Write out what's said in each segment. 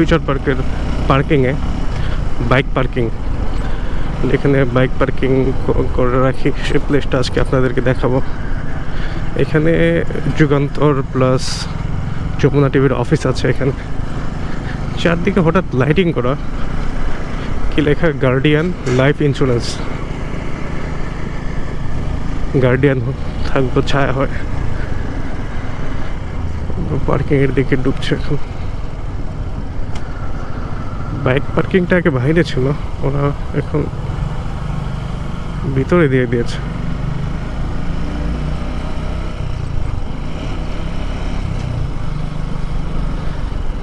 Future পার্কের পার্কিংয়ে bike parking, যেখানে bike parking করে রাখি সেই প্লেসটা আজকে আপনাদেরকে দেখাবো। এখানে যুগান্তর প্লাস যমুনা টিভির অফিস আছে। এখানে চারদিকে হঠাৎ লাইটিং করা, কি লেখা, গার্ডিয়ান লাইফ ইন্স্যুরেন্স। গার্ডিয়ান থাকবো ছায়া হয়। পার্কিংয়ের দিকে ঢুকছে এখন। বাইক পার্কিংটা আগে বাইরে ছিল, ওরা এখন ভিতরে দিয়ে দিয়েছে।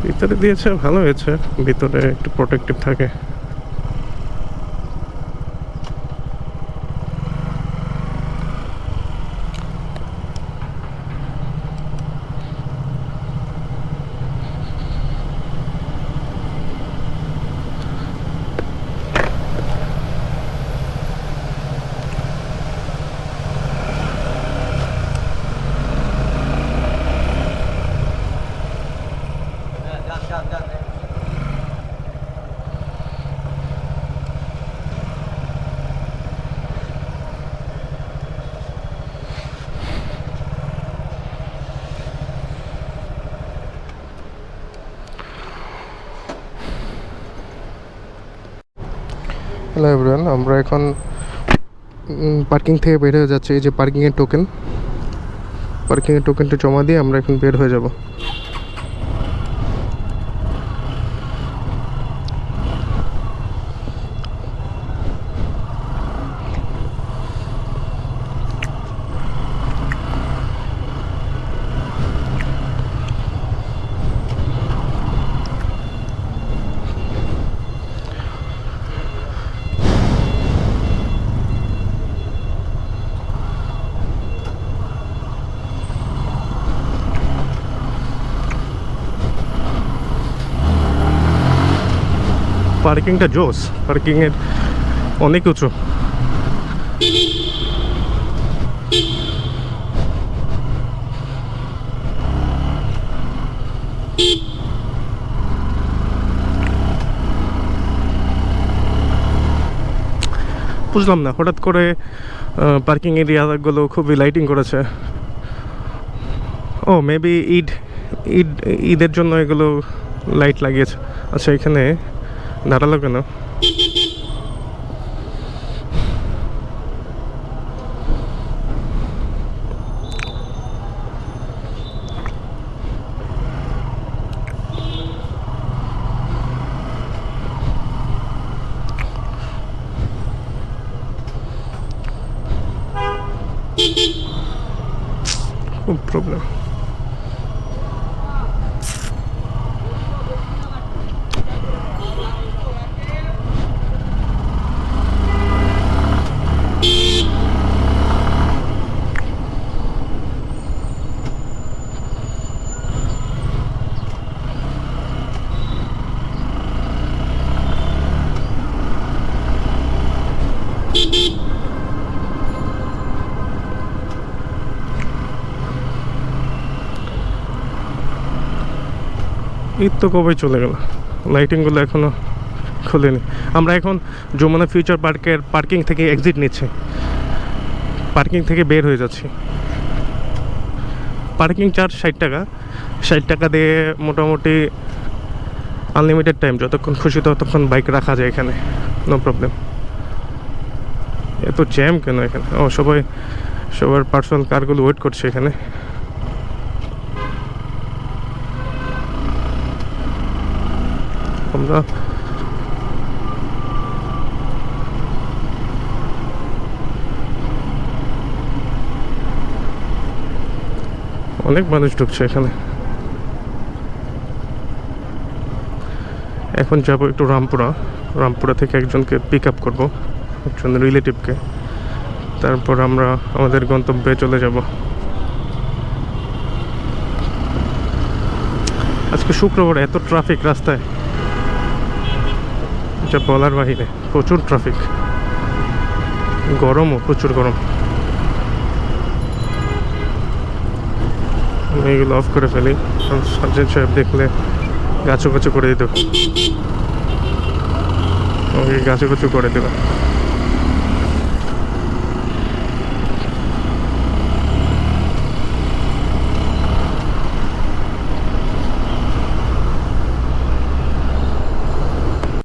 ভিতরে দিয়েছে, ভালো হয়েছে, ভিতরে একটু প্রোটেক্টিভ থাকে। হ্যালো এভরিওয়ান, আমরা এখন পার্কিং থেকে বের হয়ে যাচ্ছি। এই যে পার্কিংয়ের টোকেনটা জমা দিয়ে আমরা এখন বের হয়ে যাব। পার্কিংটা জোস, পার্কিংয়ের অনেক উঁচু। বুঝলাম না, হঠাৎ করে পার্কিং এরিয়াগুলো খুবই লাইটিং করেছে। ও মেবি ঈদের জন্য এগুলো লাইট লাগিয়েছে। আচ্ছা, এখানে দাঁড়ালো কেন? খুব প্রবলেম। ঈদ তো কবে চলে গেল, লাইটিংগুলো এখনও খোলেনি। আমরা এখন যমুনা ফিউচার পার্কের পার্কিং থেকে এক্সিট নিচ্ছি, পার্কিং থেকে বের হয়ে যাচ্ছি। পার্কিং চার্জ 60 টাকা। 60 টাকা দিয়ে মোটামুটি আনলিমিটেড টাইম, যতক্ষণ খুশি ততক্ষণ বাইক রাখা যায় এখানে, নো প্রবলেম। এত জ্যাম কেন এখানে? ও সবার পার্সোনাল কারগুলো ওয়েট করছে এখানে। আমরা অনেক মানুষ ঢুকছে এখানে। এখন যাব একটু রামপুরা থেকে একজনকে পিক আপ করবো, একজন রিলেটিভকে। তারপর আমরা আমাদের গন্তব্যে চলে যাব। আজকে শুক্রবার, এত ট্রাফিক রাস্তায় যা বলার বাহিরে। প্রচুর ট্রাফিক, গরমও প্রচুর গরম। এগুলো অফ করে ফেলি, সার্জেন্ট সাহেব দেখলে গাছু গাছু করে দিতে, ওকে গাছু গাছু করে দেবে।